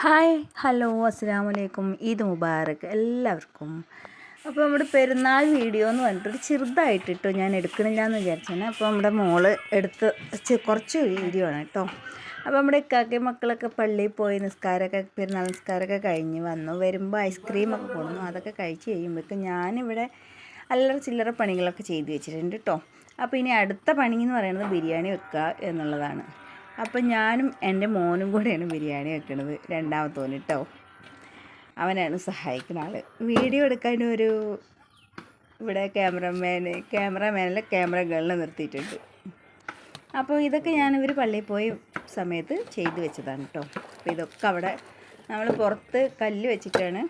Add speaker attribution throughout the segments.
Speaker 1: Hi hello അസ്സലാമു അലൈക്കും. ഈദ് മുബാറക്ക് എല്ലാവർക്കും. അപ്പോൾ നമ്മുടെ പെരുന്നാൾ വീഡിയോ എന്ന് പറഞ്ഞിട്ടൊരു ചെറുതായിട്ടിട്ടോ ഞാൻ എടുക്കണില്ല എന്ന് വിചാരിച്ചാണ്. അപ്പോൾ നമ്മുടെ മോള് എടുത്ത് കുറച്ച് വീഡിയോ ആണ് കേട്ടോ. അപ്പോൾ നമ്മുടെ ഇക്കാക്കയും മക്കളൊക്കെ പള്ളിയിൽ പോയി പെരുന്നാൾ നിസ്കാരമൊക്കെ കഴിഞ്ഞ് വരുമ്പോൾ ഐസ്ക്രീമൊക്കെ കൊണ്ടു. അതൊക്കെ കഴിച്ച് കഴിയുമ്പോഴേക്കും ഞാനിവിടെ അല്ലറ ചില്ലറ പണികളൊക്കെ ചെയ്ത് വെച്ചിട്ടുണ്ട് കേട്ടോ. അപ്പോൾ ഇനി അടുത്ത പണി എന്ന് പറയുന്നത് ബിരിയാണി വെക്കുക എന്നുള്ളതാണ്. അപ്പം ഞാനും എൻ്റെ മോനും കൂടെയാണ് ബിരിയാണി വെക്കുന്നത്, രണ്ടാമത്തോന് കേട്ടോ. അവനാണ് സഹായിക്കുന്ന ആൾ. വീഡിയോ എടുക്കാൻ ഇവിടെ ക്യാമറ ഗേളിനെ നിർത്തിയിട്ടുണ്ട്. അപ്പോൾ ഇതൊക്കെ ഇവർ പള്ളിയിൽ പോയ സമയത്ത് ചെയ്ത് വെച്ചതാണ് കേട്ടോ. അപ്പോൾ ഇതൊക്കെ അവിടെ നമ്മൾ പുറത്ത് കല്ല് വെച്ചിട്ടാണ്,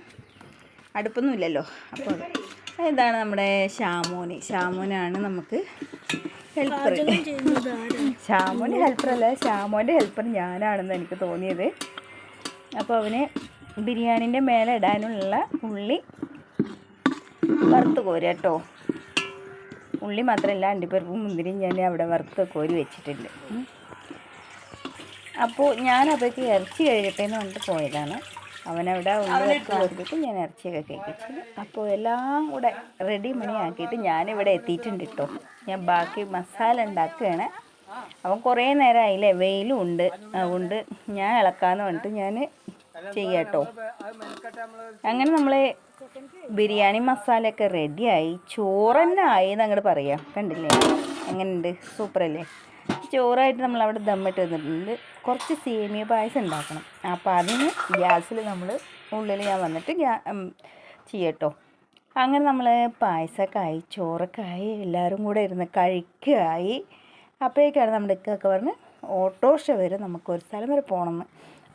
Speaker 1: അടുപ്പൊന്നുമില്ലല്ലോ. അപ്പോൾ ഇതാണ് നമ്മുടെ ഷാമോനാണ് നമുക്ക് ഹെൽപ്പർ. ഷാമോൻ്റെ ഹെൽപ്പറല്ല, ഷാമോൻ്റെ ഹെൽപ്പർ ഞാനാണെന്ന് എനിക്ക് തോന്നിയത്. അപ്പോൾ അവന് ബിരിയാണീൻ്റെ മേലെ ഇടാനുള്ള ഉള്ളി വറുത്ത് കോരുക കേട്ടോ. ഉള്ളി മാത്രമല്ല, അണ്ടിപ്പരിപ്പും മുന്തിരിയും ഞാൻ അവിടെ വറുത്ത് കോരി വെച്ചിട്ടുണ്ട്. അപ്പോൾ ഞാനപ്പോഴേക്ക് ഇറച്ചി കഴിക്കട്ടെ എന്ന് പറഞ്ഞിട്ട് പോയതാണ്. അവനവിടെ ഉള്ളി വറുത്ത് കോരിയിട്ട് ഞാൻ ഇറച്ചിയൊക്കെ കഴിപ്പിച്ചത്. അപ്പോൾ എല്ലാം കൂടെ റെഡി മണിയാക്കിയിട്ട് ഞാനിവിടെ എത്തിയിട്ടുണ്ട് കേട്ടോ. ഞാൻ ബാക്കി മസാല ഉണ്ടാക്കുകയാണ്. അവൻ കുറേ നേരമായില്ലേ, വെയിലും ഉണ്ട്, അതുകൊണ്ട് ഞാൻ ഇളക്കാമെന്ന് പറഞ്ഞിട്ട് ഞാൻ ചെയ്യാം കേട്ടോ. അങ്ങനെ നമ്മൾ ബിരിയാണി മസാലയൊക്കെ റെഡിയായി, ചോറ് തന്നെ ആയി എന്നങ്ങോട്ട് പറയാം. കണ്ടില്ലേ എങ്ങനെയുണ്ട്, സൂപ്പറല്ലേ. ചോറായിട്ട് നമ്മളവിടെ ദമ്മിട്ട് വന്നിട്ടുണ്ട്. കുറച്ച് സേമിയ പായസം ഉണ്ടാക്കണം. അപ്പോൾ അതിന് ഗ്യാസിൽ ഉള്ളിൽ ഞാൻ വന്നിട്ട് ചെയ്യട്ടോ. അങ്ങനെ നമ്മൾ പായസമൊക്കെ ആയി, ചോറൊക്കെ ആയി, എല്ലാവരും കൂടെ ഇരുന്ന് കഴിക്കുകയായി. അപ്പോഴേക്കാണ് നമ്മുടെ ഇക്കൊക്കെ പറഞ്ഞ് ഓട്ടോറിക്ഷ വരെ നമുക്കൊരു സ്ഥലം വരെ പോകണമെന്ന്.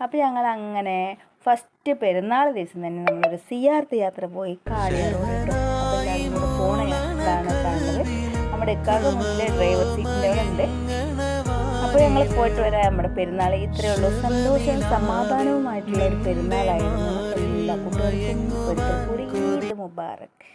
Speaker 1: അപ്പോൾ ഞങ്ങൾ അങ്ങനെ ഫസ്റ്റ് പെരുന്നാൾ ദിവസം തന്നെ നമ്മളൊരു സിയാർത്ത് യാത്ര പോയി കാളിയാറോട് കേട്ടോ. അപ്പോൾ എല്ലാവരും കൂടെ പോണ ഇതാണ് കാണുന്നത്. നമ്മുടെ ഇക്കാക്ക് മുന്നിലെ ഡ്രൈവർ സീറ്റിൻ്റെ അവിടെ ഉണ്ട്. അപ്പോൾ ഞങ്ങൾ പോയിട്ട് വരാം. നമ്മുടെ പെരുന്നാൾ ഇത്രയേ ഉള്ളൂ. സന്തോഷവും സമാധാനവുമായിട്ടുള്ള ഒരു പെരുന്നാളായിരുന്നു എല്ലാ കുട്ടികൾക്കും. ഒരിക്കൽ കൂടി ഈദ് മുബാറക്ക്.